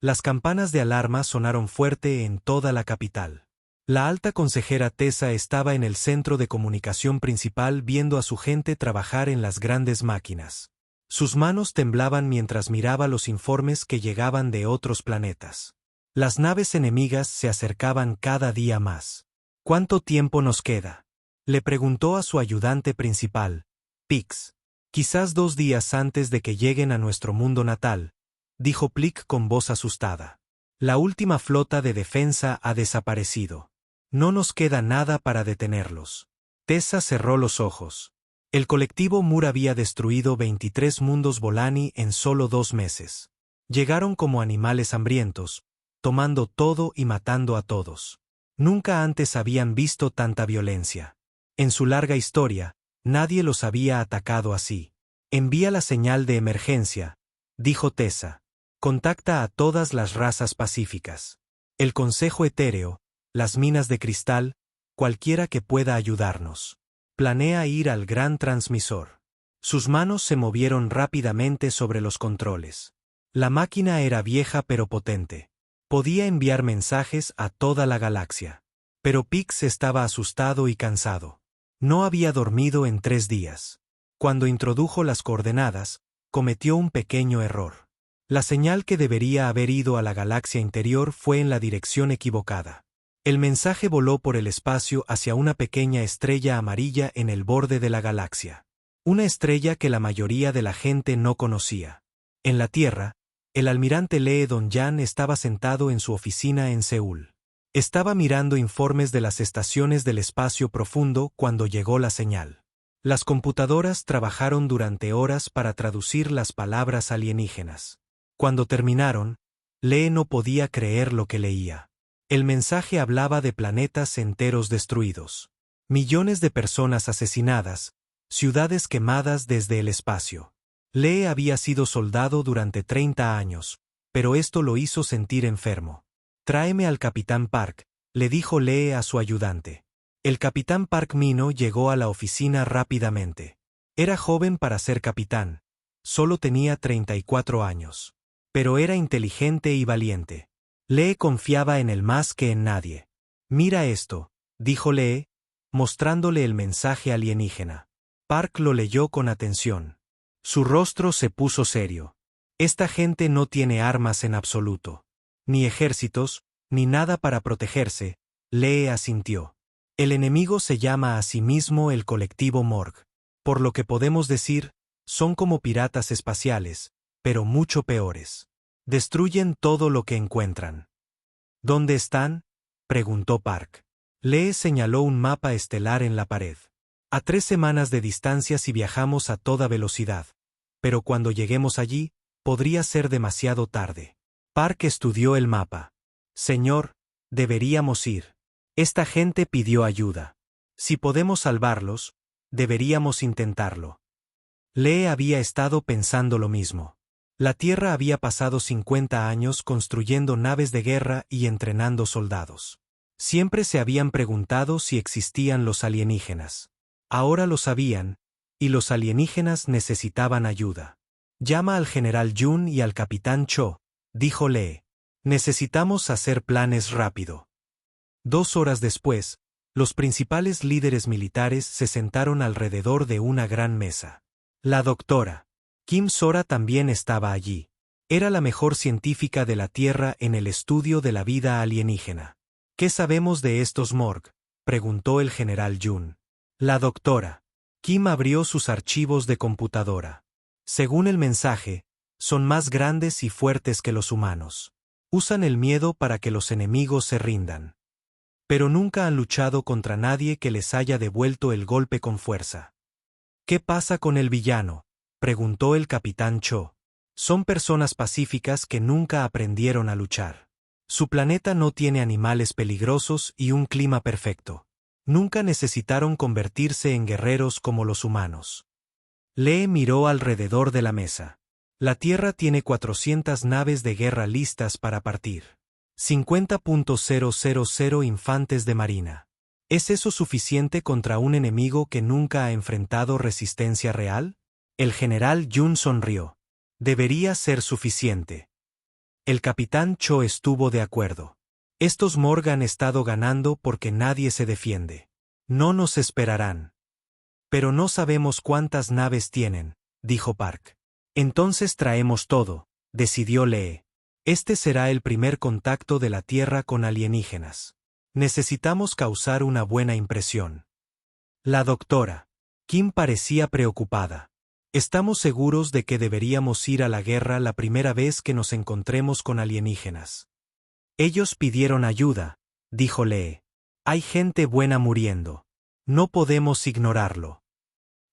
Las campanas de alarma sonaron fuerte en toda la capital. La alta consejera Tessa estaba en el centro de comunicación principal viendo a su gente trabajar en las grandes máquinas. Sus manos temblaban mientras miraba los informes que llegaban de otros planetas. Las naves enemigas se acercaban cada día más. ¿Cuánto tiempo nos queda?, le preguntó a su ayudante principal, Pix. Quizás 2 días antes de que lleguen a nuestro mundo natal, dijo Plick con voz asustada. La última flota de defensa ha desaparecido. No nos queda nada para detenerlos. Tessa cerró los ojos. El colectivo Mur había destruido 23 mundos Volani en solo 2 meses. Llegaron como animales hambrientos, tomando todo y matando a todos. Nunca antes habían visto tanta violencia. En su larga historia, nadie los había atacado así. Envía la señal de emergencia, dijo Tessa. Contacta a todas las razas pacíficas. El Consejo Etéreo, las minas de cristal, cualquiera que pueda ayudarnos. Planea ir al gran transmisor. Sus manos se movieron rápidamente sobre los controles. La máquina era vieja pero potente. Podía enviar mensajes a toda la galaxia. Pero Pix estaba asustado y cansado. No había dormido en 3 días. Cuando introdujo las coordenadas, cometió un pequeño error. La señal que debería haber ido a la galaxia interior fue en la dirección equivocada. El mensaje voló por el espacio hacia una pequeña estrella amarilla en el borde de la galaxia. Una estrella que la mayoría de la gente no conocía. En la Tierra, el almirante Lee Dong-yan estaba sentado en su oficina en Seúl. Estaba mirando informes de las estaciones del espacio profundo cuando llegó la señal. Las computadoras trabajaron durante horas para traducir las palabras alienígenas. Cuando terminaron, Lee no podía creer lo que leía. El mensaje hablaba de planetas enteros destruidos. Millones de personas asesinadas, ciudades quemadas desde el espacio. Lee había sido soldado durante 30 años, pero esto lo hizo sentir enfermo. «Tráeme al Capitán Park», le dijo Lee a su ayudante. El Capitán Park Mino llegó a la oficina rápidamente. Era joven para ser capitán. Solo tenía 34 años. Pero era inteligente y valiente. Lee confiaba en él más que en nadie. «Mira esto», dijo Lee, mostrándole el mensaje alienígena. Park lo leyó con atención. Su rostro se puso serio. Esta gente no tiene armas en absoluto. Ni ejércitos, ni nada para protegerse, Lee asintió. El enemigo se llama a sí mismo el colectivo Morg. Por lo que podemos decir, son como piratas espaciales, pero mucho peores. Destruyen todo lo que encuentran. ¿Dónde están?, preguntó Park. Lee señaló un mapa estelar en la pared. A 3 semanas de distancia si viajamos a toda velocidad. Pero cuando lleguemos allí, podría ser demasiado tarde. Park estudió el mapa. Señor, deberíamos ir. Esta gente pidió ayuda. Si podemos salvarlos, deberíamos intentarlo. Lee había estado pensando lo mismo. La Tierra había pasado 50 años construyendo naves de guerra y entrenando soldados. Siempre se habían preguntado si existían los alienígenas. Ahora lo sabían, y los alienígenas necesitaban ayuda. Llama al general Jun y al capitán Cho, dijo Lee. Necesitamos hacer planes rápido. 2 horas después, los principales líderes militares se sentaron alrededor de una gran mesa. La doctora Kim Sora también estaba allí. Era la mejor científica de la Tierra en el estudio de la vida alienígena. ¿Qué sabemos de estos Morg?, preguntó el general Jun. La doctora Kim abrió sus archivos de computadora. Según el mensaje, son más grandes y fuertes que los humanos. Usan el miedo para que los enemigos se rindan. Pero nunca han luchado contra nadie que les haya devuelto el golpe con fuerza. ¿Qué pasa con el villano?, preguntó el capitán Cho. Son personas pacíficas que nunca aprendieron a luchar. Su planeta no tiene animales peligrosos y un clima perfecto. Nunca necesitaron convertirse en guerreros como los humanos. Lee miró alrededor de la mesa. La Tierra tiene 400 naves de guerra listas para partir. 50.000 infantes de marina. ¿Es eso suficiente contra un enemigo que nunca ha enfrentado resistencia real? El general Jun sonrió. Debería ser suficiente. El capitán Cho estuvo de acuerdo. Estos Morg han estado ganando porque nadie se defiende. No nos esperarán. Pero no sabemos cuántas naves tienen, dijo Park. Entonces traemos todo, decidió Lee. Este será el primer contacto de la Tierra con alienígenas. Necesitamos causar una buena impresión. La doctora Kim parecía preocupada. Estamos seguros de que deberíamos ir a la guerra la primera vez que nos encontremos con alienígenas. Ellos pidieron ayuda, dijo Lee. Hay gente buena muriendo. No podemos ignorarlo.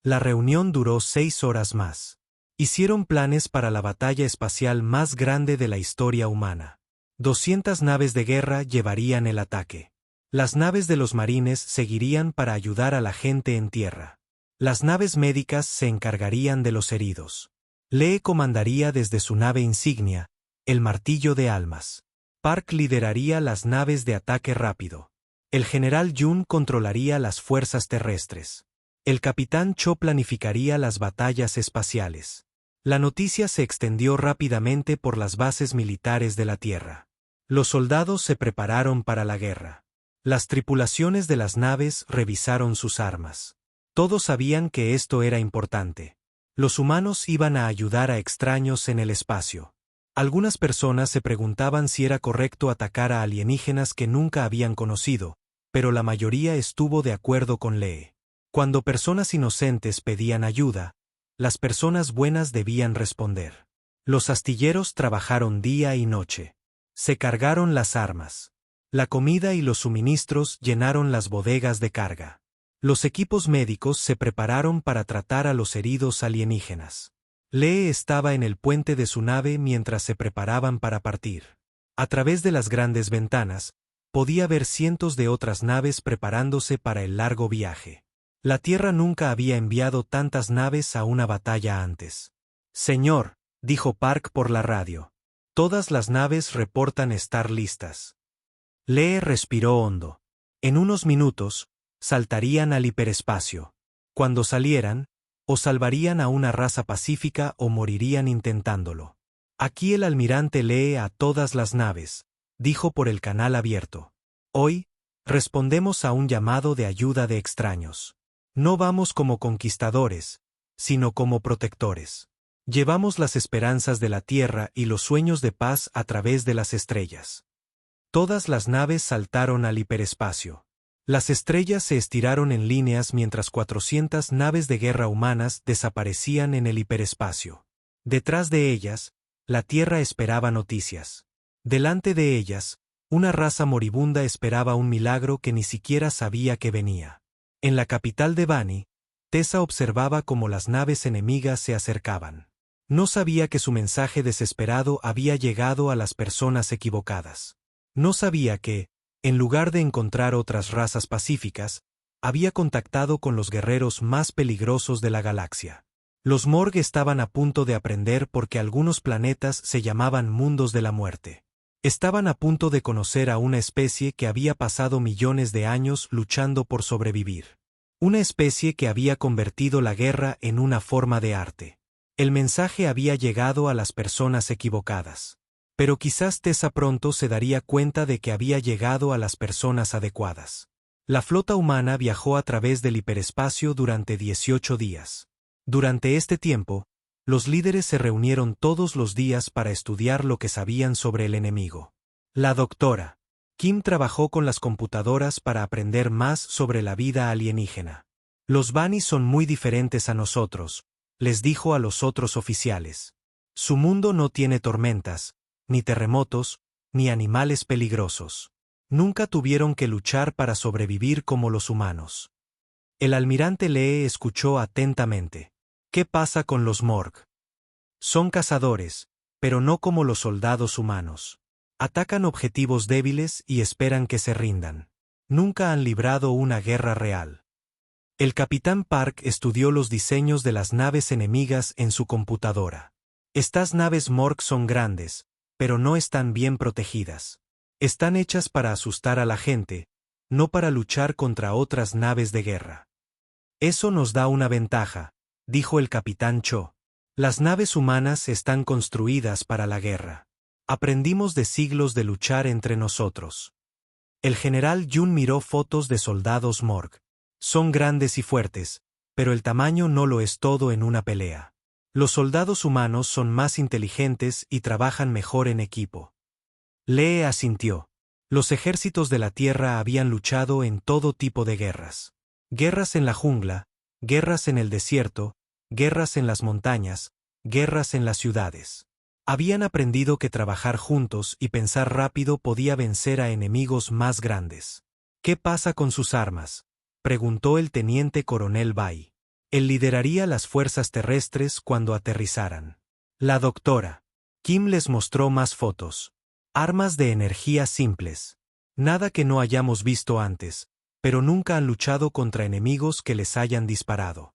La reunión duró 6 horas más. Hicieron planes para la batalla espacial más grande de la historia humana. 200 naves de guerra llevarían el ataque. Las naves de los marines seguirían para ayudar a la gente en tierra. Las naves médicas se encargarían de los heridos. Lee comandaría desde su nave insignia, el Martillo de Almas. Park lideraría las naves de ataque rápido. El general Jun controlaría las fuerzas terrestres. El capitán Cho planificaría las batallas espaciales. La noticia se extendió rápidamente por las bases militares de la Tierra. Los soldados se prepararon para la guerra. Las tripulaciones de las naves revisaron sus armas. Todos sabían que esto era importante. Los humanos iban a ayudar a extraños en el espacio. Algunas personas se preguntaban si era correcto atacar a alienígenas que nunca habían conocido, pero la mayoría estuvo de acuerdo con Lee. Cuando personas inocentes pedían ayuda, las personas buenas debían responder. Los astilleros trabajaron día y noche. Se cargaron las armas. La comida y los suministros llenaron las bodegas de carga. Los equipos médicos se prepararon para tratar a los heridos alienígenas. Lee estaba en el puente de su nave mientras se preparaban para partir. A través de las grandes ventanas, podía ver cientos de otras naves preparándose para el largo viaje. La Tierra nunca había enviado tantas naves a una batalla antes. Señor, dijo Park por la radio. Todas las naves reportan estar listas. Lee respiró hondo. En unos minutos, saltarían al hiperespacio. Cuando salieran, o salvarían a una raza pacífica o morirían intentándolo. Aquí el almirante lee a todas las naves, dijo por el canal abierto. Hoy, respondemos a un llamado de ayuda de extraños. No vamos como conquistadores, sino como protectores. Llevamos las esperanzas de la Tierra y los sueños de paz a través de las estrellas. Todas las naves saltaron al hiperespacio. Las estrellas se estiraron en líneas mientras 400 naves de guerra humanas desaparecían en el hiperespacio. Detrás de ellas, la Tierra esperaba noticias. Delante de ellas, una raza moribunda esperaba un milagro que ni siquiera sabía que venía. En la capital de Bani, Tessa observaba cómo las naves enemigas se acercaban. No sabía que su mensaje desesperado había llegado a las personas equivocadas. No sabía que, en lugar de encontrar otras razas pacíficas, había contactado con los guerreros más peligrosos de la galaxia. Los Morg estaban a punto de aprender porque algunos planetas se llamaban mundos de la muerte. Estaban a punto de conocer a una especie que había pasado millones de años luchando por sobrevivir. Una especie que había convertido la guerra en una forma de arte. El mensaje había llegado a las personas equivocadas. Pero quizás Tessa pronto se daría cuenta de que había llegado a las personas adecuadas. La flota humana viajó a través del hiperespacio durante 18 días. Durante este tiempo, los líderes se reunieron todos los días para estudiar lo que sabían sobre el enemigo. La doctora Kim trabajó con las computadoras para aprender más sobre la vida alienígena. Los Bani son muy diferentes a nosotros, les dijo a los otros oficiales. Su mundo no tiene tormentas, ni terremotos, ni animales peligrosos. Nunca tuvieron que luchar para sobrevivir como los humanos. El almirante Lee escuchó atentamente. ¿Qué pasa con los Morg? Son cazadores, pero no como los soldados humanos. Atacan objetivos débiles y esperan que se rindan. Nunca han librado una guerra real. El capitán Park estudió los diseños de las naves enemigas en su computadora. Estas naves Morg son grandes, pero no están bien protegidas. Están hechas para asustar a la gente, no para luchar contra otras naves de guerra. Eso nos da una ventaja, dijo el capitán Cho. Las naves humanas están construidas para la guerra. Aprendimos de siglos de luchar entre nosotros. El general Yun miró fotos de soldados Morg. Son grandes y fuertes, pero el tamaño no lo es todo en una pelea. Los soldados humanos son más inteligentes y trabajan mejor en equipo. Lee asintió. Los ejércitos de la Tierra habían luchado en todo tipo de guerras. Guerras en la jungla, guerras en el desierto, guerras en las montañas, guerras en las ciudades. Habían aprendido que trabajar juntos y pensar rápido podía vencer a enemigos más grandes. ¿Qué pasa con sus armas?, preguntó el teniente coronel Bai. Él lideraría las fuerzas terrestres cuando aterrizaran. La doctora Kim les mostró más fotos. Armas de energía simples. Nada que no hayamos visto antes, pero nunca han luchado contra enemigos que les hayan disparado.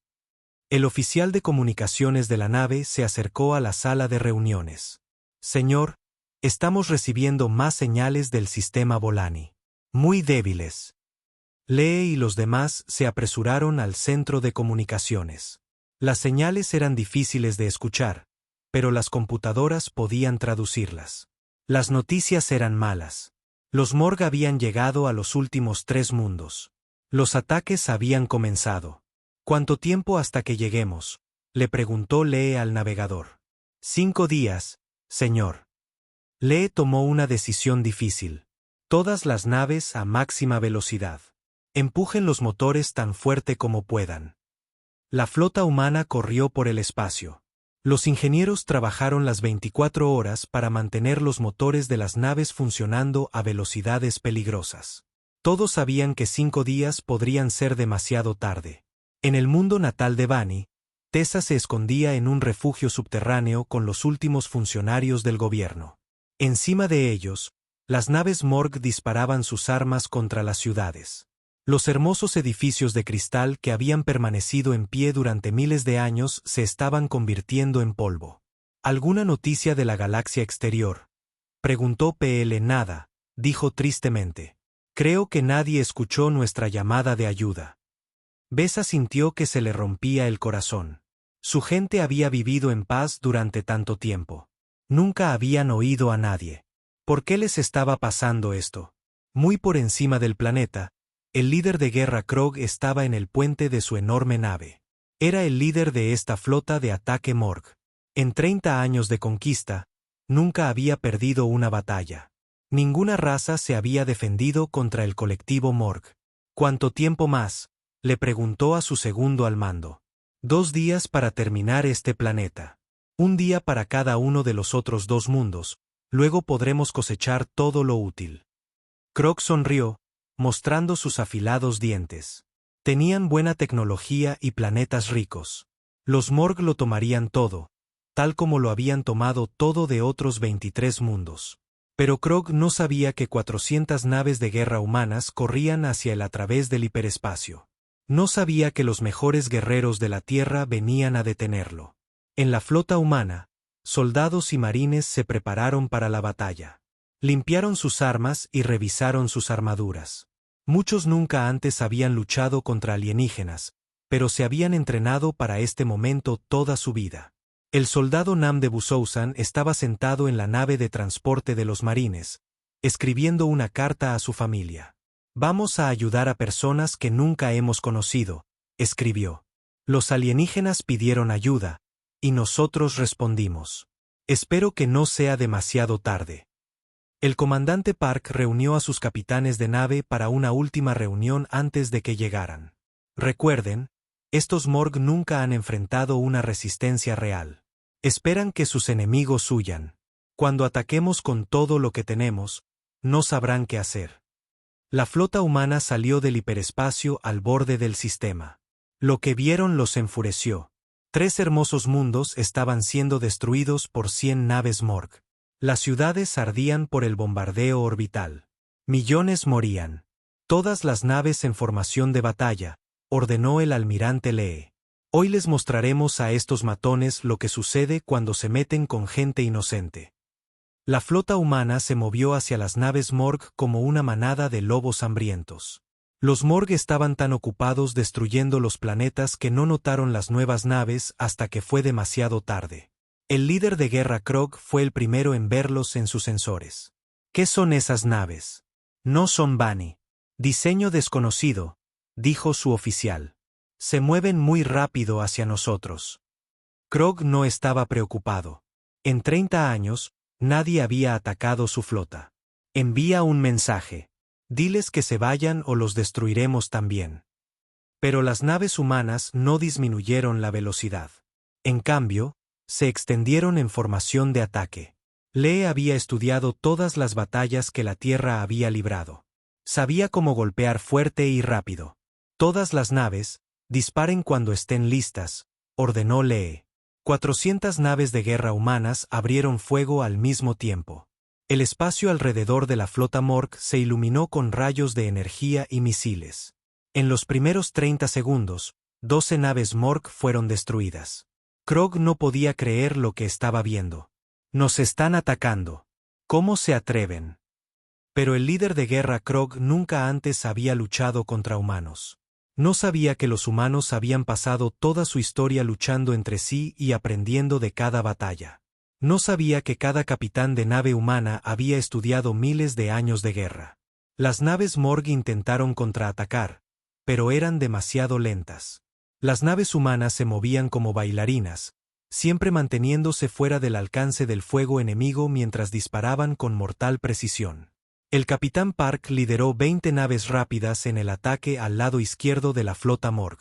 El oficial de comunicaciones de la nave se acercó a la sala de reuniones. Señor, estamos recibiendo más señales del sistema Volani. Muy débiles. Lee y los demás se apresuraron al centro de comunicaciones. Las señales eran difíciles de escuchar, pero las computadoras podían traducirlas. Las noticias eran malas. Los Morg habían llegado a los últimos 3 mundos. Los ataques habían comenzado. ¿Cuánto tiempo hasta que lleguemos?, le preguntó Lee al navegador. 5 días, señor. Lee tomó una decisión difícil. Todas las naves a máxima velocidad. Empujen los motores tan fuerte como puedan. La flota humana corrió por el espacio. Los ingenieros trabajaron las 24 horas para mantener los motores de las naves funcionando a velocidades peligrosas. Todos sabían que 5 días podrían ser demasiado tarde. En el mundo natal de Vani, Tessa se escondía en un refugio subterráneo con los últimos funcionarios del gobierno. Encima de ellos, las naves Morg disparaban sus armas contra las ciudades. Los hermosos edificios de cristal que habían permanecido en pie durante miles de años se estaban convirtiendo en polvo. ¿Alguna noticia de la galaxia exterior?, preguntó PL. Nada, dijo tristemente. Creo que nadie escuchó nuestra llamada de ayuda. Besa sintió que se le rompía el corazón. Su gente había vivido en paz durante tanto tiempo. Nunca habían oído a nadie. ¿Por qué les estaba pasando esto? Muy por encima del planeta, el líder de guerra Krog estaba en el puente de su enorme nave. Era el líder de esta flota de ataque Morg. En 30 años de conquista, nunca había perdido una batalla. Ninguna raza se había defendido contra el colectivo Morg. ¿Cuánto tiempo más?, le preguntó a su segundo al mando. 2 días para terminar este planeta. 1 día para cada uno de los otros 2 mundos, luego podremos cosechar todo lo útil. Krog sonrió, mostrando sus afilados dientes. Tenían buena tecnología y planetas ricos. Los Morg lo tomarían todo, tal como lo habían tomado todo de otros 23 mundos. Pero Krog no sabía que 400 naves de guerra humanas corrían hacia él a través del hiperespacio. No sabía que los mejores guerreros de la Tierra venían a detenerlo. En la flota humana, soldados y marines se prepararon para la batalla. Limpiaron sus armas y revisaron sus armaduras. Muchos nunca antes habían luchado contra alienígenas, pero se habían entrenado para este momento toda su vida. El soldado Nam de Busousan estaba sentado en la nave de transporte de los marines, escribiendo una carta a su familia. Vamos a ayudar a personas que nunca hemos conocido, escribió. Los alienígenas pidieron ayuda, y nosotros respondimos. Espero que no sea demasiado tarde. El comandante Park reunió a sus capitanes de nave para una última reunión antes de que llegaran. Recuerden, estos Morg nunca han enfrentado una resistencia real. Esperan que sus enemigos huyan. Cuando ataquemos con todo lo que tenemos, no sabrán qué hacer. La flota humana salió del hiperespacio al borde del sistema. Lo que vieron los enfureció. 3 hermosos mundos estaban siendo destruidos por 100 naves Morg. Las ciudades ardían por el bombardeo orbital. Millones morían. Todas las naves en formación de batalla, ordenó el almirante Lee. Hoy les mostraremos a estos matones lo que sucede cuando se meten con gente inocente. La flota humana se movió hacia las naves Morg como una manada de lobos hambrientos. Los Morg estaban tan ocupados destruyendo los planetas que no notaron las nuevas naves hasta que fue demasiado tarde. El líder de guerra Krog fue el primero en verlos en sus sensores. ¿Qué son esas naves? No son Bunny. Diseño desconocido, dijo su oficial. Se mueven muy rápido hacia nosotros. Krog no estaba preocupado. En 30 años, nadie había atacado su flota. Envía un mensaje. Diles que se vayan o los destruiremos también. Pero las naves humanas no disminuyeron la velocidad. En cambio, se extendieron en formación de ataque. Lee había estudiado todas las batallas que la Tierra había librado. Sabía cómo golpear fuerte y rápido. Todas las naves, disparen cuando estén listas, ordenó Lee. 400 naves de guerra humanas abrieron fuego al mismo tiempo. El espacio alrededor de la flota Morg se iluminó con rayos de energía y misiles. En los primeros 30 segundos, 12 naves Morg fueron destruidas. Krog no podía creer lo que estaba viendo. Nos están atacando. ¿Cómo se atreven? Pero el líder de guerra Krog nunca antes había luchado contra humanos. No sabía que los humanos habían pasado toda su historia luchando entre sí y aprendiendo de cada batalla. No sabía que cada capitán de nave humana había estudiado miles de años de guerra. Las naves Morg intentaron contraatacar, pero eran demasiado lentas. Las naves humanas se movían como bailarinas, siempre manteniéndose fuera del alcance del fuego enemigo mientras disparaban con mortal precisión. El capitán Park lideró 20 naves rápidas en el ataque al lado izquierdo de la flota Morg.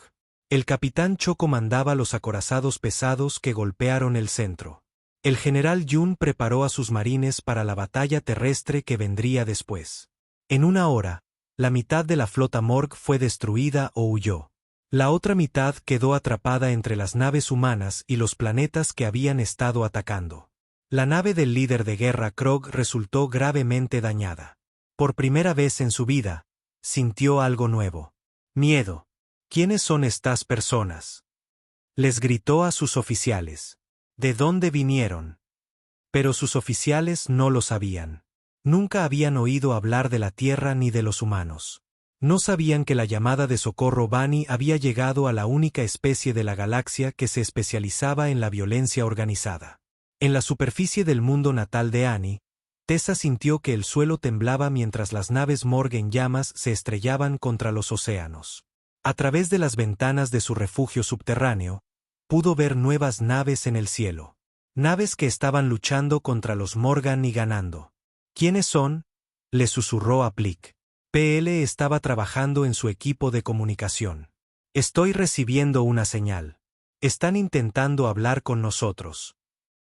El capitán Cho comandaba los acorazados pesados que golpearon el centro. El general Yun preparó a sus marines para la batalla terrestre que vendría después. En una hora, la mitad de la flota Morg fue destruida o huyó. La otra mitad quedó atrapada entre las naves humanas y los planetas que habían estado atacando. La nave del líder de guerra Krog resultó gravemente dañada. Por primera vez en su vida, sintió algo nuevo. Miedo. ¿Quiénes son estas personas? Les gritó a sus oficiales. ¿De dónde vinieron? Pero sus oficiales no lo sabían. Nunca habían oído hablar de la Tierra ni de los humanos. No sabían que la llamada de socorro Bunny había llegado a la única especie de la galaxia que se especializaba en la violencia organizada. En la superficie del mundo natal de Annie, Tessa sintió que el suelo temblaba mientras las naves Morg en llamas se estrellaban contra los océanos. A través de las ventanas de su refugio subterráneo, pudo ver nuevas naves en el cielo. Naves que estaban luchando contra los Morgan y ganando. ¿Quiénes son? Le susurró a Plick. PL estaba trabajando en su equipo de comunicación. Estoy recibiendo una señal. Están intentando hablar con nosotros.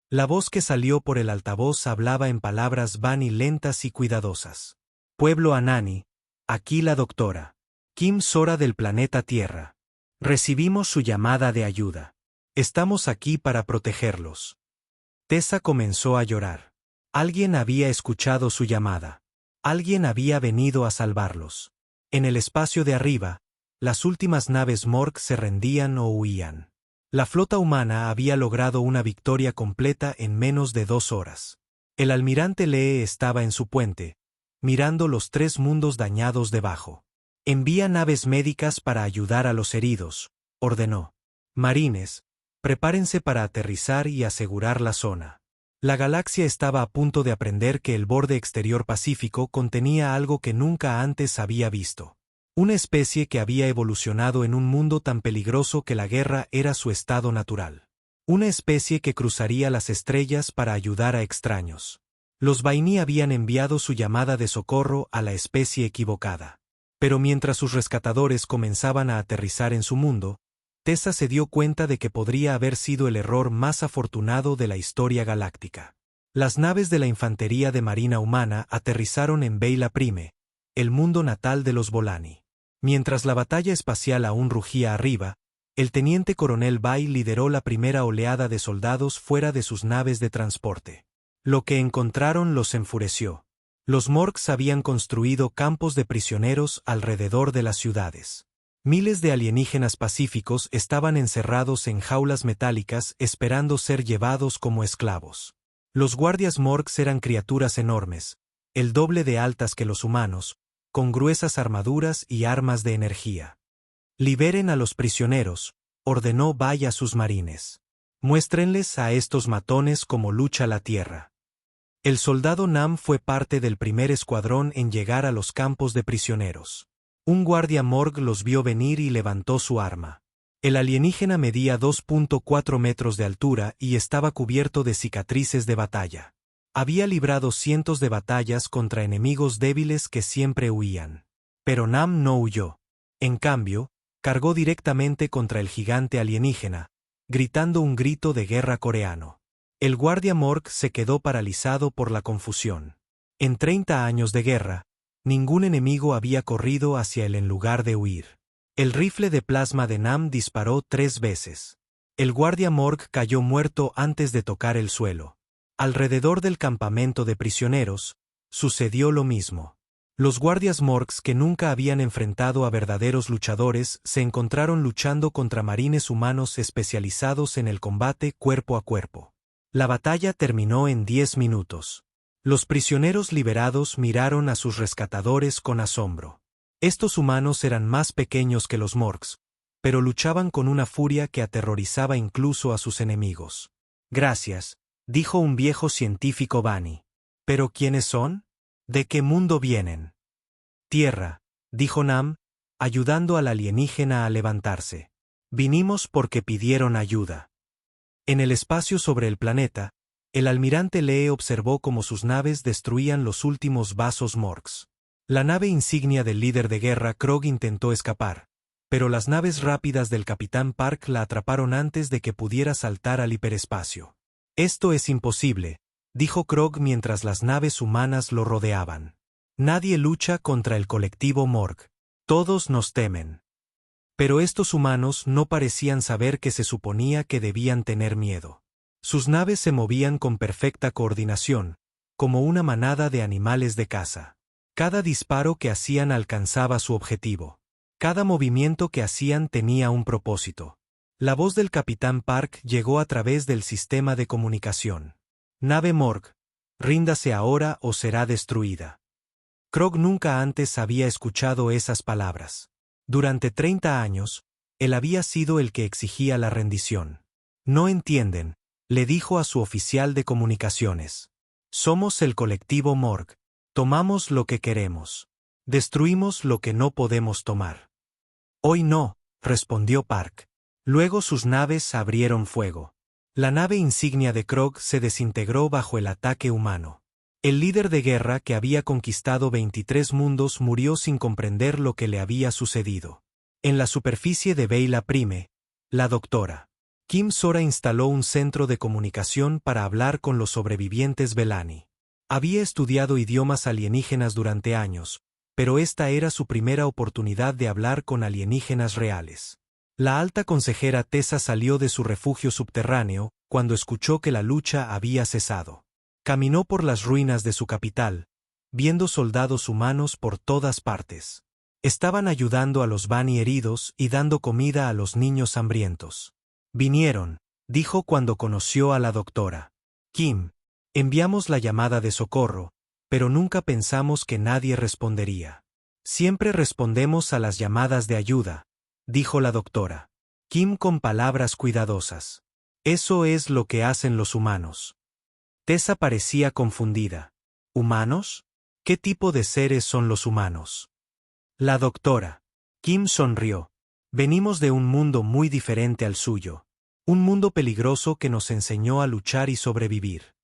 La voz que salió por el altavoz hablaba en palabras Bunny lentas y cuidadosas. Pueblo Anani, aquí la doctora Kim Sora del planeta Tierra. Recibimos su llamada de ayuda. Estamos aquí para protegerlos. Tessa comenzó a llorar. Alguien había escuchado su llamada. Alguien había venido a salvarlos. En el espacio de arriba, las últimas naves Morg se rendían o huían. La flota humana había logrado una victoria completa en menos de 2 horas. El almirante Lee estaba en su puente, mirando los 3 mundos dañados debajo. Envía naves médicas para ayudar a los heridos, ordenó. Marines, prepárense para aterrizar y asegurar la zona. La galaxia estaba a punto de aprender que el borde exterior pacífico contenía algo que nunca antes había visto. Una especie que había evolucionado en un mundo tan peligroso que la guerra era su estado natural. Una especie que cruzaría las estrellas para ayudar a extraños. Los Vaini habían enviado su llamada de socorro a la especie equivocada. Pero mientras sus rescatadores comenzaban a aterrizar en su mundo, Tessa se dio cuenta de que podría haber sido el error más afortunado de la historia galáctica. Las naves de la infantería de marina humana aterrizaron en Beyla Prime, el mundo natal de los Volani. Mientras la batalla espacial aún rugía arriba, el teniente coronel Bai lideró la primera oleada de soldados fuera de sus naves de transporte. Lo que encontraron los enfureció. Los Morgs habían construido campos de prisioneros alrededor de las ciudades. Miles de alienígenas pacíficos estaban encerrados en jaulas metálicas esperando ser llevados como esclavos. Los guardias Morgs eran criaturas enormes, el doble de altas que los humanos, con gruesas armaduras y armas de energía. Liberen a los prisioneros, ordenó Bai a sus marines. Muéstrenles a estos matones cómo lucha la Tierra. El soldado Nam fue parte del primer escuadrón en llegar a los campos de prisioneros. Un guardia Morg los vio venir y levantó su arma. El alienígena medía 2.4 metros de altura y estaba cubierto de cicatrices de batalla. Había librado cientos de batallas contra enemigos débiles que siempre huían. Pero Nam no huyó. En cambio, cargó directamente contra el gigante alienígena, gritando un grito de guerra coreano. El guardia Morg se quedó paralizado por la confusión. En 30 años de guerra, ningún enemigo había corrido hacia él en lugar de huir. El rifle de plasma de Nam disparó 3 veces. El guardia Morg cayó muerto antes de tocar el suelo. Alrededor del campamento de prisioneros, sucedió lo mismo. Los guardias Morgs que nunca habían enfrentado a verdaderos luchadores se encontraron luchando contra marines humanos especializados en el combate cuerpo a cuerpo. La batalla terminó en 10 minutos. Los prisioneros liberados miraron a sus rescatadores con asombro. Estos humanos eran más pequeños que los Morgs, pero luchaban con una furia que aterrorizaba incluso a sus enemigos. Gracias, dijo un viejo científico Bani. ¿Pero quiénes son? ¿De qué mundo vienen? Tierra, dijo Nam, ayudando al alienígena a levantarse. Vinimos porque pidieron ayuda. En el espacio sobre el planeta, el almirante Lee observó cómo sus naves destruían los últimos vasos Morgs. La nave insignia del líder de guerra Krog intentó escapar, pero las naves rápidas del capitán Park la atraparon antes de que pudiera saltar al hiperespacio. Esto es imposible, dijo Krog mientras las naves humanas lo rodeaban. Nadie lucha contra el colectivo Morg. Todos nos temen. Pero estos humanos no parecían saber que se suponía que debían tener miedo. Sus naves se movían con perfecta coordinación, como una manada de animales de caza. Cada disparo que hacían alcanzaba su objetivo. Cada movimiento que hacían tenía un propósito. La voz del capitán Park llegó a través del sistema de comunicación. Nave Morg, ríndase ahora o será destruida. Krog nunca antes había escuchado esas palabras. Durante 30 años, él había sido el que exigía la rendición. No entienden, le dijo a su oficial de comunicaciones. Somos el colectivo Morg. Tomamos lo que queremos. Destruimos lo que no podemos tomar. Hoy no, respondió Park. Luego sus naves abrieron fuego. La nave insignia de Krog se desintegró bajo el ataque humano. El líder de guerra que había conquistado 23 mundos murió sin comprender lo que le había sucedido. En la superficie de Veila Prime, la doctora Kim Sora instaló un centro de comunicación para hablar con los sobrevivientes Belani. Había estudiado idiomas alienígenas durante años, pero esta era su primera oportunidad de hablar con alienígenas reales. La alta consejera Tessa salió de su refugio subterráneo cuando escuchó que la lucha había cesado. Caminó por las ruinas de su capital, viendo soldados humanos por todas partes. Estaban ayudando a los Bani heridos y dando comida a los niños hambrientos. Vinieron, dijo cuando conoció a la doctora Kim. Enviamos la llamada de socorro, pero nunca pensamos que nadie respondería. Siempre respondemos a las llamadas de ayuda, dijo la doctora Kim con palabras cuidadosas. Eso es lo que hacen los humanos. Tessa parecía confundida. ¿Humanos? ¿Qué tipo de seres son los humanos? La doctora Kim sonrió. Venimos de un mundo muy diferente al suyo. Un mundo peligroso que nos enseñó a luchar y sobrevivir.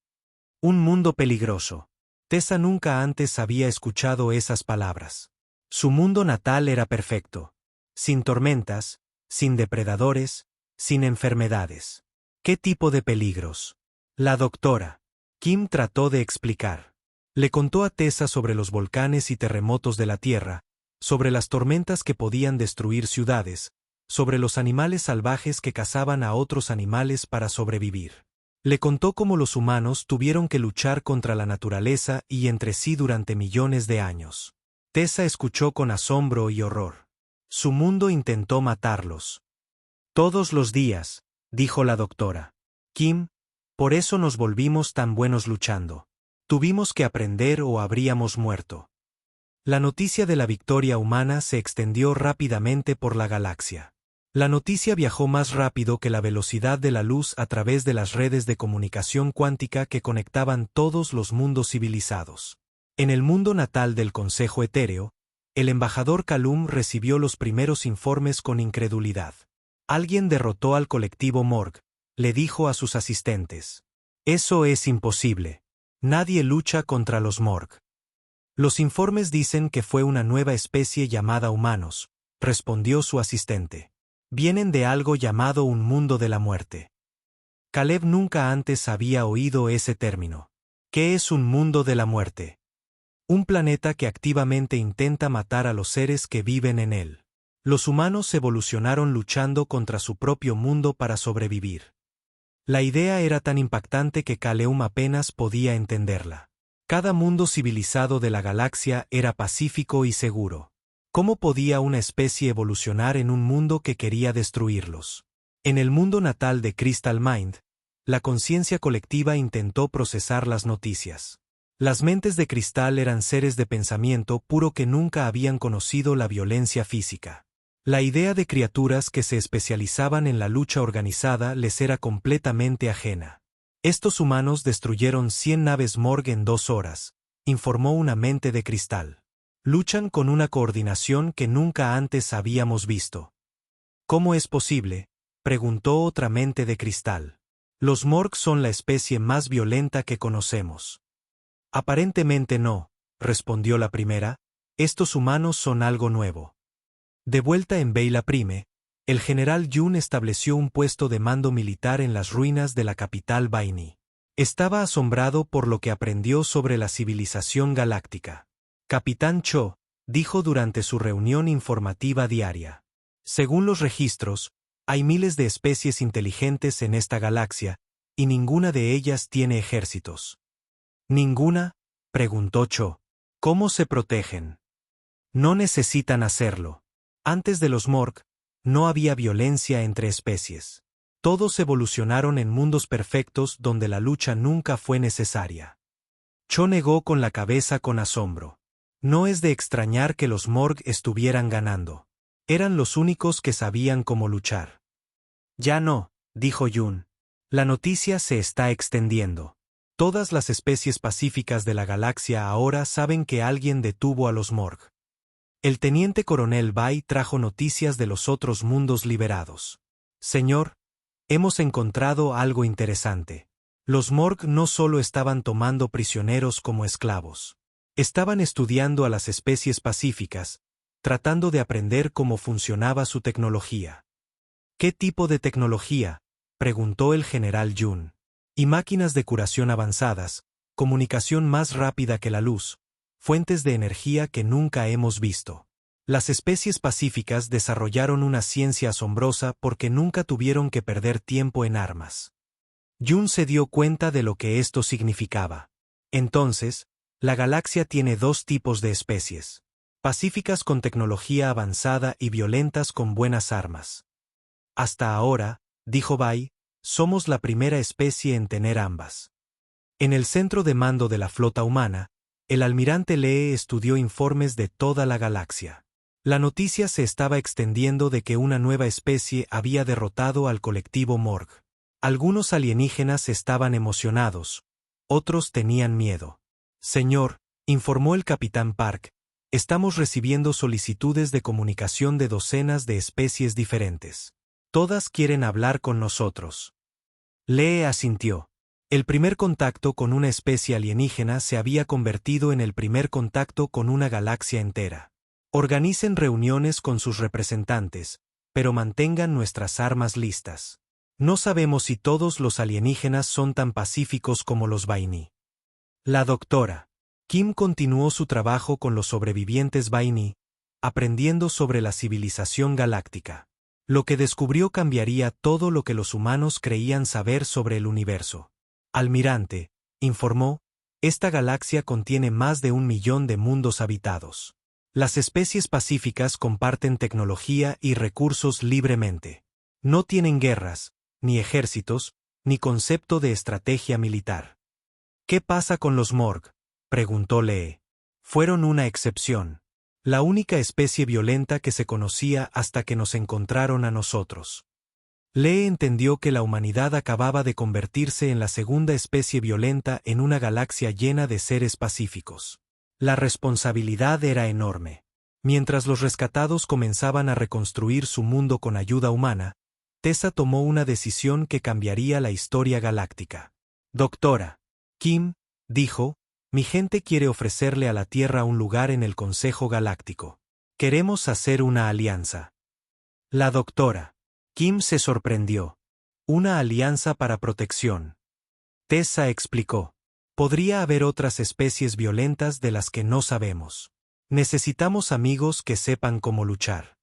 Un mundo peligroso. Tessa nunca antes había escuchado esas palabras. Su mundo natal era perfecto. Sin tormentas, sin depredadores, sin enfermedades. ¿Qué tipo de peligros? La doctora Kim trató de explicar. Le contó a Tessa sobre los volcanes y terremotos de la Tierra, sobre las tormentas que podían destruir ciudades, sobre los animales salvajes que cazaban a otros animales para sobrevivir. Le contó cómo los humanos tuvieron que luchar contra la naturaleza y entre sí durante millones de años. Tessa escuchó con asombro y horror. Su mundo intentó matarlos. Todos los días, dijo la doctora Kim, por eso nos volvimos tan buenos luchando. Tuvimos que aprender o habríamos muerto. La noticia de la victoria humana se extendió rápidamente por la galaxia. La noticia viajó más rápido que la velocidad de la luz a través de las redes de comunicación cuántica que conectaban todos los mundos civilizados. En el mundo natal del Consejo Etéreo, el embajador Calum recibió los primeros informes con incredulidad. Alguien derrotó al colectivo Morg, le dijo a sus asistentes. Eso es imposible. Nadie lucha contra los Morg. Los informes dicen que fue una nueva especie llamada humanos, respondió su asistente. Vienen de algo llamado un mundo de la muerte. Caleb nunca antes había oído ese término. ¿Qué es un mundo de la muerte? Un planeta que activamente intenta matar a los seres que viven en él. Los humanos evolucionaron luchando contra su propio mundo para sobrevivir. La idea era tan impactante que Caleb apenas podía entenderla. Cada mundo civilizado de la galaxia era pacífico y seguro. ¿Cómo podía una especie evolucionar en un mundo que quería destruirlos? En el mundo natal de Crystal Mind, la conciencia colectiva intentó procesar las noticias. Las mentes de cristal eran seres de pensamiento puro que nunca habían conocido la violencia física. La idea de criaturas que se especializaban en la lucha organizada les era completamente ajena. Estos humanos destruyeron 100 naves Morg en 2 horas, informó una mente de cristal. Luchan con una coordinación que nunca antes habíamos visto. ¿Cómo es posible?, preguntó otra mente de cristal. Los Morg son la especie más violenta que conocemos. Aparentemente no, respondió la primera, estos humanos son algo nuevo. De vuelta en Beyla Prime, el general Yun estableció un puesto de mando militar en las ruinas de la capital Baini. Estaba asombrado por lo que aprendió sobre la civilización galáctica. Capitán Cho, dijo durante su reunión informativa diaria. Según los registros, hay miles de especies inteligentes en esta galaxia, y ninguna de ellas tiene ejércitos. ¿Ninguna?, preguntó Cho. ¿Cómo se protegen? No necesitan hacerlo. Antes de los Morg, no había violencia entre especies. Todos evolucionaron en mundos perfectos donde la lucha nunca fue necesaria. Cho negó con la cabeza con asombro. No es de extrañar que los Morg estuvieran ganando. Eran los únicos que sabían cómo luchar. Ya no, dijo Yun. La noticia se está extendiendo. Todas las especies pacíficas de la galaxia ahora saben que alguien detuvo a los Morg. El teniente coronel Bai trajo noticias de los otros mundos liberados. Señor, hemos encontrado algo interesante. Los Morg no solo estaban tomando prisioneros como esclavos. Estaban estudiando a las especies pacíficas, tratando de aprender cómo funcionaba su tecnología. ¿Qué tipo de tecnología?, preguntó el general Yun. Y máquinas de curación avanzadas, comunicación más rápida que la luz, fuentes de energía que nunca hemos visto. Las especies pacíficas desarrollaron una ciencia asombrosa porque nunca tuvieron que perder tiempo en armas. Yun se dio cuenta de lo que esto significaba. Entonces, la galaxia tiene 2 tipos de especies. Pacíficas con tecnología avanzada y violentas con buenas armas. Hasta ahora, dijo Bai, somos la primera especie en tener ambas. En el centro de mando de la flota humana, el almirante Lee estudió informes de toda la galaxia. La noticia se estaba extendiendo de que una nueva especie había derrotado al colectivo Morg. Algunos alienígenas estaban emocionados, otros tenían miedo. Señor, informó el capitán Park, estamos recibiendo solicitudes de comunicación de docenas de especies diferentes. Todas quieren hablar con nosotros. Lee asintió. El primer contacto con una especie alienígena se había convertido en el primer contacto con una galaxia entera. Organicen reuniones con sus representantes, pero mantengan nuestras armas listas. No sabemos si todos los alienígenas son tan pacíficos como los Baini. La doctora Kim continuó su trabajo con los sobrevivientes Baini, aprendiendo sobre la civilización galáctica. Lo que descubrió cambiaría todo lo que los humanos creían saber sobre el universo. Almirante, informó, esta galaxia contiene más de 1 millón de mundos habitados. Las especies pacíficas comparten tecnología y recursos libremente. No tienen guerras, ni ejércitos, ni concepto de estrategia militar. ¿Qué pasa con los Morg?, preguntó Lee. Fueron una excepción. La única especie violenta que se conocía hasta que nos encontraron a nosotros. Lee entendió que la humanidad acababa de convertirse en la segunda especie violenta en una galaxia llena de seres pacíficos. La responsabilidad era enorme. Mientras los rescatados comenzaban a reconstruir su mundo con ayuda humana, Tessa tomó una decisión que cambiaría la historia galáctica. Doctora Kim, dijo, mi gente quiere ofrecerle a la Tierra un lugar en el Consejo Galáctico. Queremos hacer una alianza. La doctora Kim se sorprendió. Una alianza para protección. Tessa explicó. Podría haber otras especies violentas de las que no sabemos. Necesitamos amigos que sepan cómo luchar.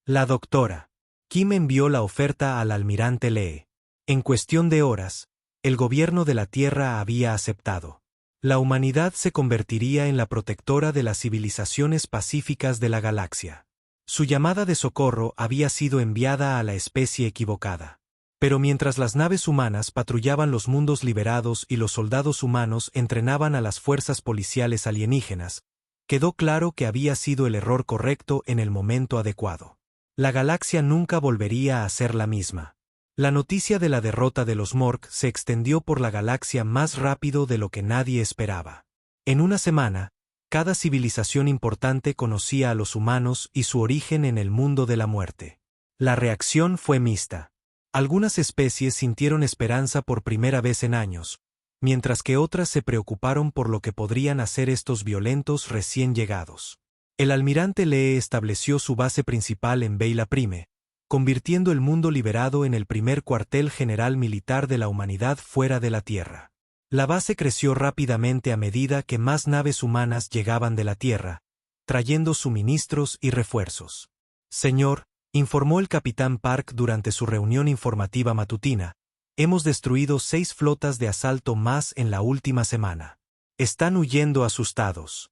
La doctora Kim envió la oferta al almirante Lee. En cuestión de horas, el gobierno de la Tierra había aceptado. La humanidad se convertiría en la protectora de las civilizaciones pacíficas de la galaxia. Su llamada de socorro había sido enviada a la especie equivocada. Pero mientras las naves humanas patrullaban los mundos liberados y los soldados humanos entrenaban a las fuerzas policiales alienígenas, quedó claro que había sido el error correcto en el momento adecuado. La galaxia nunca volvería a ser la misma. La noticia de la derrota de los Morg se extendió por la galaxia más rápido de lo que nadie esperaba. En una semana, cada civilización importante conocía a los humanos y su origen en el mundo de la muerte. La reacción fue mixta. Algunas especies sintieron esperanza por primera vez en años, mientras que otras se preocuparon por lo que podrían hacer estos violentos recién llegados. El almirante Lee estableció su base principal en Beyla Prime, convirtiendo el mundo liberado en el primer cuartel general militar de la humanidad fuera de la Tierra. La base creció rápidamente a medida que más naves humanas llegaban de la Tierra, trayendo suministros y refuerzos. Señor, informó el capitán Park durante su reunión informativa matutina, hemos destruido 6 flotas de asalto más en la última semana. Están huyendo asustados.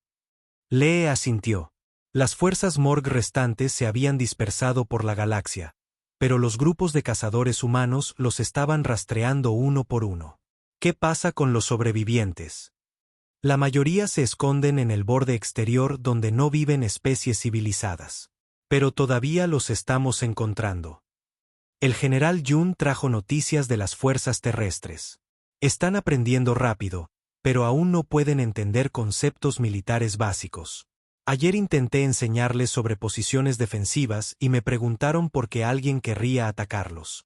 Lee asintió. Las fuerzas Morg restantes se habían dispersado por la galaxia, pero los grupos de cazadores humanos los estaban rastreando uno por uno. ¿Qué pasa con los sobrevivientes? La mayoría se esconden en el borde exterior donde no viven especies civilizadas. Pero todavía los estamos encontrando. El general Jun trajo noticias de las fuerzas terrestres. Están aprendiendo rápido, pero aún no pueden entender conceptos militares básicos. Ayer intenté enseñarles sobre posiciones defensivas y me preguntaron por qué alguien querría atacarlos.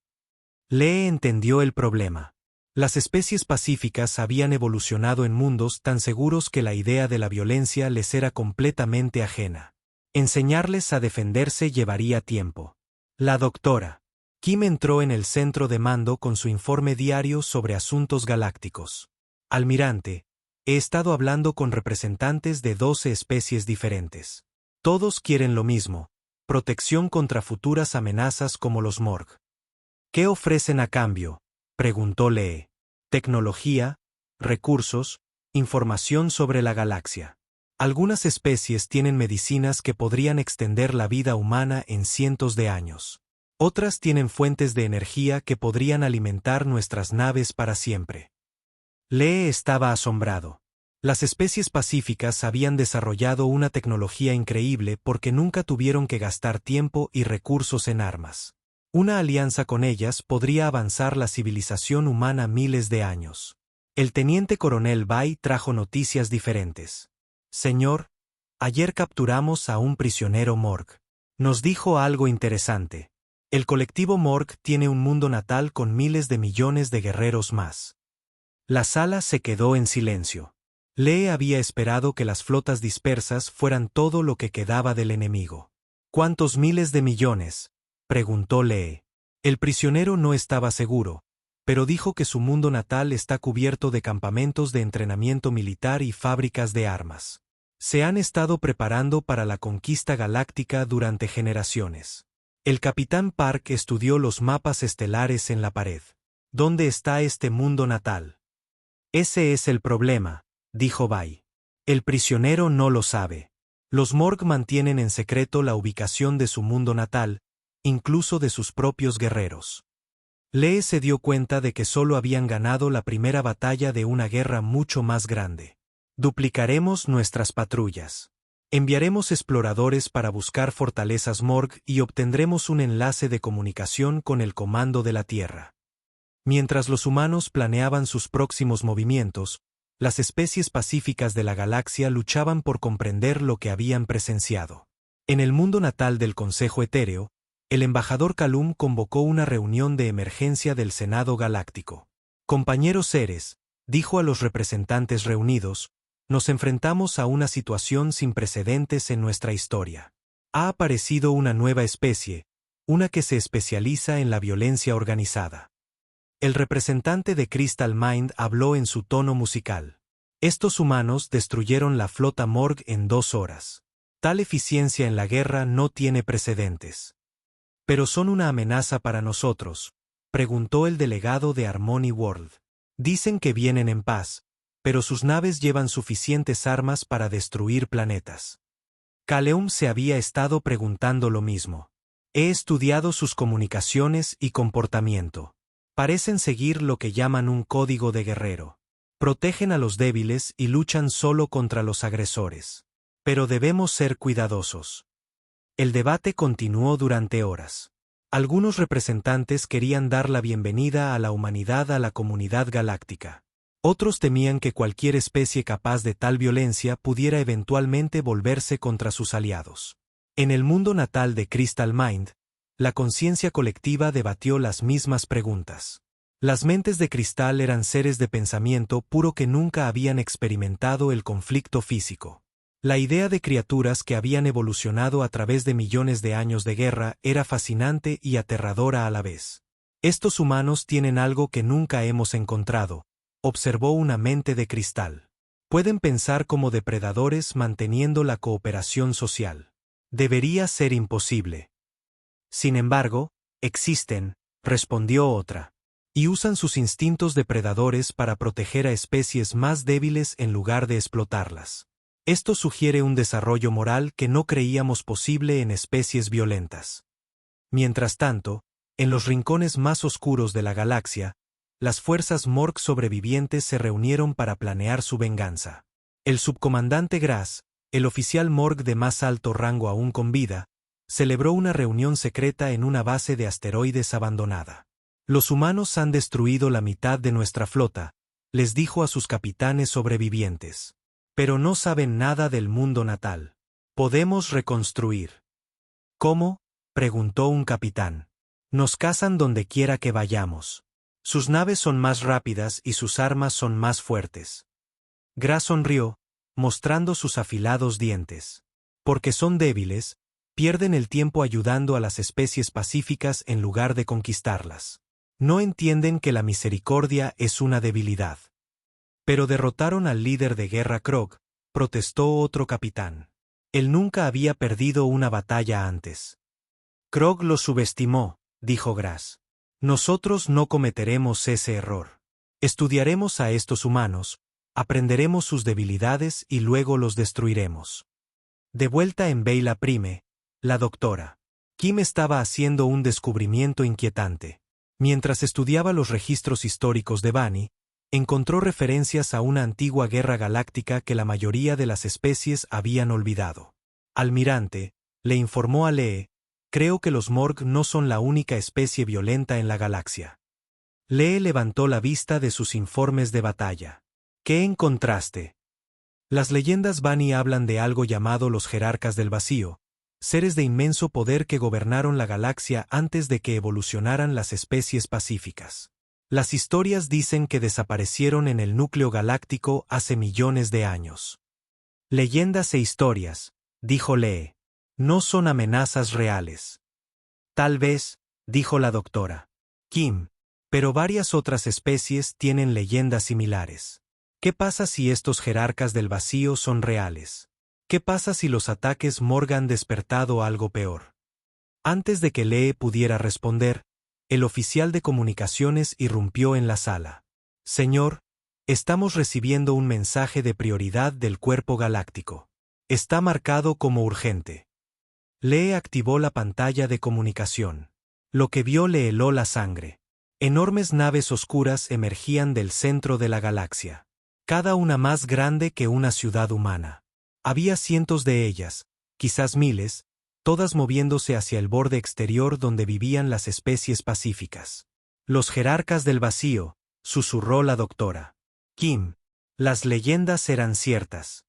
Lee entendió el problema. Las especies pacíficas habían evolucionado en mundos tan seguros que la idea de la violencia les era completamente ajena. Enseñarles a defenderse llevaría tiempo. La doctora Kim entró en el centro de mando con su informe diario sobre asuntos galácticos. Almirante, he estado hablando con representantes de 12 especies diferentes. Todos quieren lo mismo, protección contra futuras amenazas como los Morg. ¿Qué ofrecen a cambio?, preguntó Lee. Tecnología, recursos, información sobre la galaxia. Algunas especies tienen medicinas que podrían extender la vida humana en cientos de años. Otras tienen fuentes de energía que podrían alimentar nuestras naves para siempre. Lee estaba asombrado. Las especies pacíficas habían desarrollado una tecnología increíble porque nunca tuvieron que gastar tiempo y recursos en armas. Una alianza con ellas podría avanzar la civilización humana miles de años. El teniente coronel Bai trajo noticias diferentes. Señor, ayer capturamos a un prisionero Morg. Nos dijo algo interesante. El colectivo Morg tiene un mundo natal con miles de millones de guerreros más. La sala se quedó en silencio. Lee había esperado que las flotas dispersas fueran todo lo que quedaba del enemigo. ¿Cuántos miles de millones?, preguntó Lee. El prisionero no estaba seguro, pero dijo que su mundo natal está cubierto de campamentos de entrenamiento militar y fábricas de armas. Se han estado preparando para la conquista galáctica durante generaciones. El capitán Park estudió los mapas estelares en la pared. ¿Dónde está este mundo natal? Ese es el problema, dijo Bai. El prisionero no lo sabe. Los Morg mantienen en secreto la ubicación de su mundo natal, incluso de sus propios guerreros. Lee se dio cuenta de que solo habían ganado la primera batalla de una guerra mucho más grande. Duplicaremos nuestras patrullas. Enviaremos exploradores para buscar fortalezas Morg y obtendremos un enlace de comunicación con el comando de la Tierra. Mientras los humanos planeaban sus próximos movimientos, las especies pacíficas de la galaxia luchaban por comprender lo que habían presenciado. En el mundo natal del Consejo Etéreo, el embajador Calum convocó una reunión de emergencia del Senado Galáctico. Compañeros seres, dijo a los representantes reunidos, nos enfrentamos a una situación sin precedentes en nuestra historia. Ha aparecido una nueva especie, una que se especializa en la violencia organizada. El representante de Crystal Mind habló en su tono musical. Estos humanos destruyeron la flota Morg en 2 horas. Tal eficiencia en la guerra no tiene precedentes. ¿Pero son una amenaza para nosotros?, preguntó el delegado de Harmony World. Dicen que vienen en paz, pero sus naves llevan suficientes armas para destruir planetas. Caleum se había estado preguntando lo mismo. He estudiado sus comunicaciones y comportamiento. Parecen seguir lo que llaman un código de guerrero. Protegen a los débiles y luchan solo contra los agresores. Pero debemos ser cuidadosos. El debate continuó durante horas. Algunos representantes querían dar la bienvenida a la humanidad a la comunidad galáctica. Otros temían que cualquier especie capaz de tal violencia pudiera eventualmente volverse contra sus aliados. En el mundo natal de Crystal Mind, la conciencia colectiva debatió las mismas preguntas. Las mentes de cristal eran seres de pensamiento puro que nunca habían experimentado el conflicto físico. La idea de criaturas que habían evolucionado a través de millones de años de guerra era fascinante y aterradora a la vez. Estos humanos tienen algo que nunca hemos encontrado, observó una mente de cristal. Pueden pensar como depredadores manteniendo la cooperación social. Debería ser imposible. Sin embargo, existen, respondió otra. Y usan sus instintos depredadores para proteger a especies más débiles en lugar de explotarlas. Esto sugiere un desarrollo moral que no creíamos posible en especies violentas. Mientras tanto, en los rincones más oscuros de la galaxia, las fuerzas Morg sobrevivientes se reunieron para planear su venganza. El subcomandante Grass, el oficial Morg de más alto rango aún con vida, celebró una reunión secreta en una base de asteroides abandonada. Los humanos han destruido la mitad de nuestra flota, les dijo a sus capitanes sobrevivientes. Pero no saben nada del mundo natal. Podemos reconstruir. ¿Cómo?, preguntó un capitán. Nos cazan donde quiera que vayamos. Sus naves son más rápidas y sus armas son más fuertes. Grass sonrió, mostrando sus afilados dientes. Porque son débiles, pierden el tiempo ayudando a las especies pacíficas en lugar de conquistarlas. No entienden que la misericordia es una debilidad. Pero derrotaron al líder de guerra Krog, protestó otro capitán. Él nunca había perdido una batalla antes. Krog lo subestimó, dijo Grass. Nosotros no cometeremos ese error. Estudiaremos a estos humanos, aprenderemos sus debilidades y luego los destruiremos. De vuelta en Beyla Prime, la doctora Kim estaba haciendo un descubrimiento inquietante. Mientras estudiaba los registros históricos de Bani, encontró referencias a una antigua guerra galáctica que la mayoría de las especies habían olvidado. Almirante, le informó a Lee, creo que los Morg no son la única especie violenta en la galaxia. Lee levantó la vista de sus informes de batalla. ¿Qué encontraste? Las leyendas Bani hablan de algo llamado los jerarcas del vacío, seres de inmenso poder que gobernaron la galaxia antes de que evolucionaran las especies pacíficas. Las historias dicen que desaparecieron en el núcleo galáctico hace millones de años. Leyendas e historias, dijo Lee, no son amenazas reales. Tal vez, dijo la doctora Kim, pero varias otras especies tienen leyendas similares. ¿Qué pasa si estos jerarcas del vacío son reales? ¿Qué pasa si los ataques Morg han despertado algo peor? Antes de que Lee pudiera responder, el oficial de comunicaciones irrumpió en la sala. Señor, estamos recibiendo un mensaje de prioridad del cuerpo galáctico. Está marcado como urgente. Lee activó la pantalla de comunicación. Lo que vio le heló la sangre. Enormes naves oscuras emergían del centro de la galaxia. Cada una más grande que una ciudad humana. Había cientos de ellas, quizás miles, todas moviéndose hacia el borde exterior donde vivían las especies pacíficas. Los jerarcas del vacío, susurró la doctora Kim. Las leyendas eran ciertas.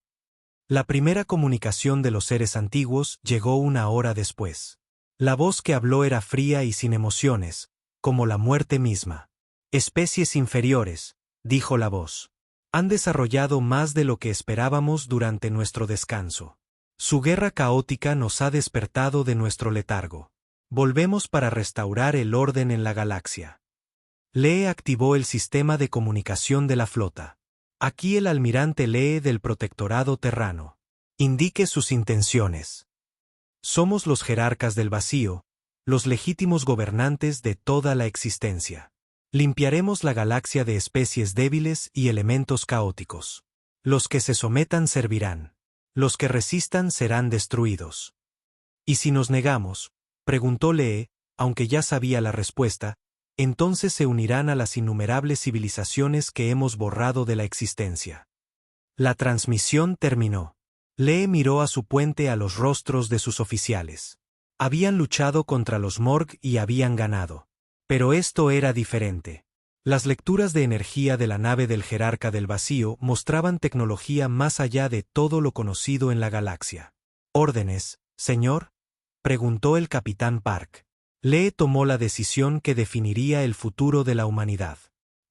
La primera comunicación de los seres antiguos llegó una hora después. La voz que habló era fría y sin emociones, como la muerte misma. Especies inferiores, dijo la voz. Han desarrollado más de lo que esperábamos durante nuestro descanso. Su guerra caótica nos ha despertado de nuestro letargo. Volvemos para restaurar el orden en la galaxia. Lee activó el sistema de comunicación de la flota. Aquí el almirante Lee del Protectorado Terrano. Indique sus intenciones. Somos los jerarcas del vacío, los legítimos gobernantes de toda la existencia. Limpiaremos la galaxia de especies débiles y elementos caóticos. Los que se sometan servirán. Los que resistan serán destruidos. ¿Y si nos negamos?, preguntó Lee, aunque ya sabía la respuesta, entonces se unirán a las innumerables civilizaciones que hemos borrado de la existencia. La transmisión terminó. Lee miró a su puente a los rostros de sus oficiales. Habían luchado contra los Morg y habían ganado. Pero esto era diferente. Las lecturas de energía de la nave del jerarca del vacío mostraban tecnología más allá de todo lo conocido en la galaxia. ¿Órdenes, señor?, preguntó el capitán Park. Lee tomó la decisión que definiría el futuro de la humanidad.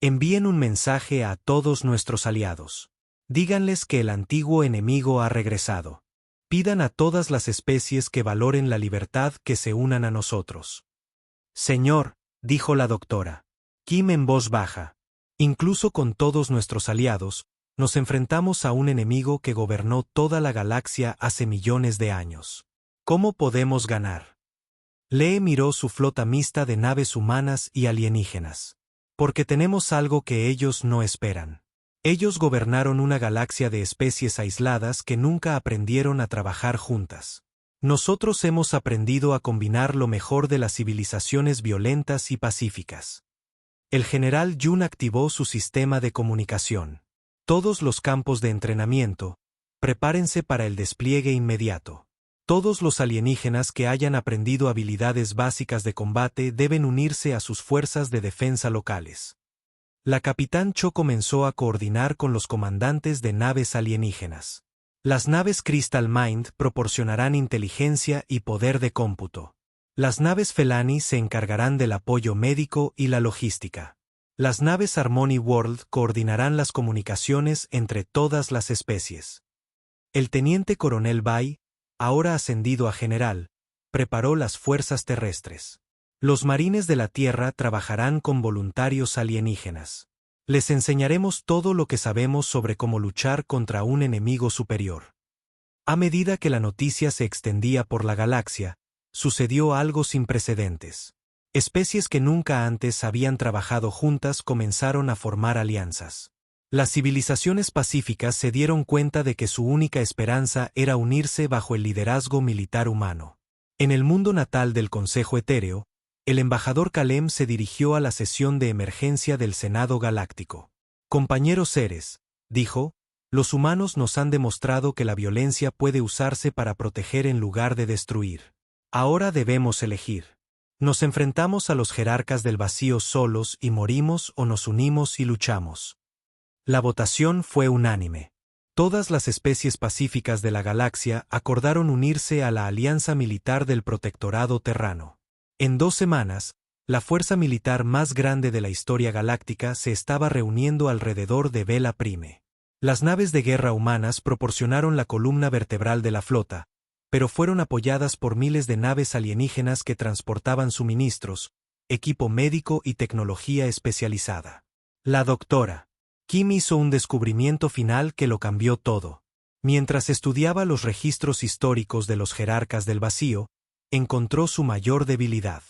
Envíen un mensaje a todos nuestros aliados. Díganles que el antiguo enemigo ha regresado. Pidan a todas las especies que valoren la libertad que se unan a nosotros. Señor, dijo la doctora Kim en voz baja, incluso con todos nuestros aliados, nos enfrentamos a un enemigo que gobernó toda la galaxia hace millones de años. ¿Cómo podemos ganar? Lee miró su flota mixta de naves humanas y alienígenas. Porque tenemos algo que ellos no esperan. Ellos gobernaron una galaxia de especies aisladas que nunca aprendieron a trabajar juntas. Nosotros hemos aprendido a combinar lo mejor de las civilizaciones violentas y pacíficas. El general Yun activó su sistema de comunicación. Todos los campos de entrenamiento, prepárense para el despliegue inmediato. Todos los alienígenas que hayan aprendido habilidades básicas de combate deben unirse a sus fuerzas de defensa locales. La capitán Cho comenzó a coordinar con los comandantes de naves alienígenas. Las naves Crystal Mind proporcionarán inteligencia y poder de cómputo. Las naves Felani se encargarán del apoyo médico y la logística. Las naves Harmony World coordinarán las comunicaciones entre todas las especies. El teniente coronel Bai, ahora ascendido a general, preparó las fuerzas terrestres. Los marines de la Tierra trabajarán con voluntarios alienígenas. Les enseñaremos todo lo que sabemos sobre cómo luchar contra un enemigo superior. A medida que la noticia se extendía por la galaxia, sucedió algo sin precedentes. Especies que nunca antes habían trabajado juntas comenzaron a formar alianzas. Las civilizaciones pacíficas se dieron cuenta de que su única esperanza era unirse bajo el liderazgo militar humano. En el mundo natal del Consejo Etéreo, el embajador Kalem se dirigió a la sesión de emergencia del Senado Galáctico. Compañeros seres, dijo, los humanos nos han demostrado que la violencia puede usarse para proteger en lugar de destruir. Ahora debemos elegir. Nos enfrentamos a los jerarcas del vacío solos y morimos o nos unimos y luchamos. La votación fue unánime. Todas las especies pacíficas de la galaxia acordaron unirse a la alianza militar del Protectorado Terrano. En 2 semanas, la fuerza militar más grande de la historia galáctica se estaba reuniendo alrededor de Vela Prime. Las naves de guerra humanas proporcionaron la columna vertebral de la flota, pero fueron apoyadas por miles de naves alienígenas que transportaban suministros, equipo médico y tecnología especializada. La doctora Kim hizo un descubrimiento final que lo cambió todo. Mientras estudiaba los registros históricos de los jerarcas del vacío, encontró su mayor debilidad.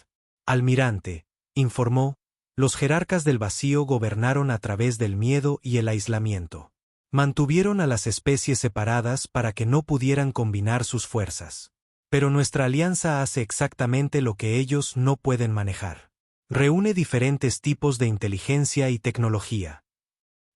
Almirante, informó, los jerarcas del vacío gobernaron a través del miedo y el aislamiento. Mantuvieron a las especies separadas para que no pudieran combinar sus fuerzas. Pero nuestra alianza hace exactamente lo que ellos no pueden manejar. Reúne diferentes tipos de inteligencia y tecnología.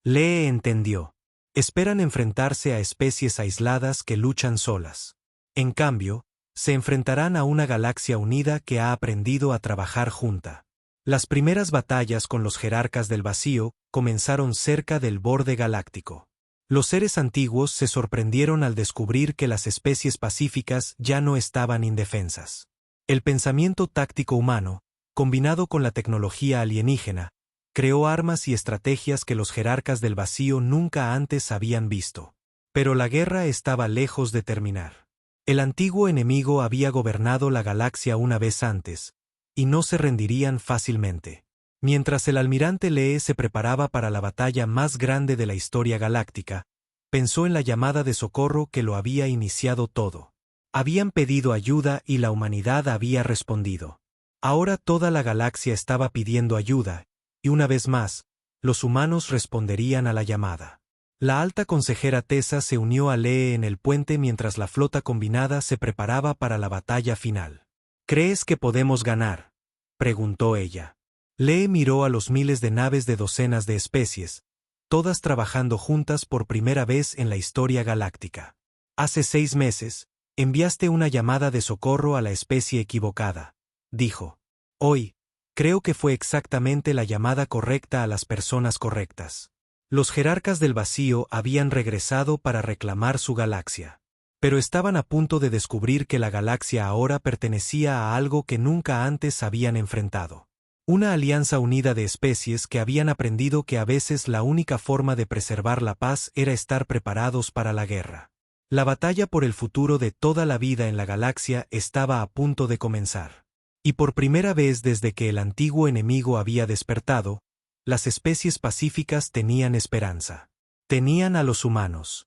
Lee entendió. Esperan enfrentarse a especies aisladas que luchan solas. En cambio, se enfrentarán a una galaxia unida que ha aprendido a trabajar junta. Las primeras batallas con los jerarcas del vacío comenzaron cerca del borde galáctico. Los seres antiguos se sorprendieron al descubrir que las especies pacíficas ya no estaban indefensas. El pensamiento táctico humano, combinado con la tecnología alienígena, creó armas y estrategias que los jerarcas del vacío nunca antes habían visto. Pero la guerra estaba lejos de terminar. El antiguo enemigo había gobernado la galaxia una vez antes, y no se rendirían fácilmente. Mientras el almirante Lee se preparaba para la batalla más grande de la historia galáctica, pensó en la llamada de socorro que lo había iniciado todo. Habían pedido ayuda y la humanidad había respondido. Ahora toda la galaxia estaba pidiendo ayuda, y una vez más, los humanos responderían a la llamada. La alta consejera Tessa se unió a Lee en el puente mientras la flota combinada se preparaba para la batalla final. ¿Crees que podemos ganar?, preguntó ella. Lee miró a los miles de naves de docenas de especies, todas trabajando juntas por primera vez en la historia galáctica. Hace 6 meses, enviaste una llamada de socorro a la especie equivocada, dijo. Hoy, creo que fue exactamente la llamada correcta a las personas correctas. Los jerarcas del vacío habían regresado para reclamar su galaxia. Pero estaban a punto de descubrir que la galaxia ahora pertenecía a algo que nunca antes habían enfrentado. Una alianza unida de especies que habían aprendido que a veces la única forma de preservar la paz era estar preparados para la guerra. La batalla por el futuro de toda la vida en la galaxia estaba a punto de comenzar. Y por primera vez desde que el antiguo enemigo había despertado, las especies pacíficas tenían esperanza. Tenían a los humanos.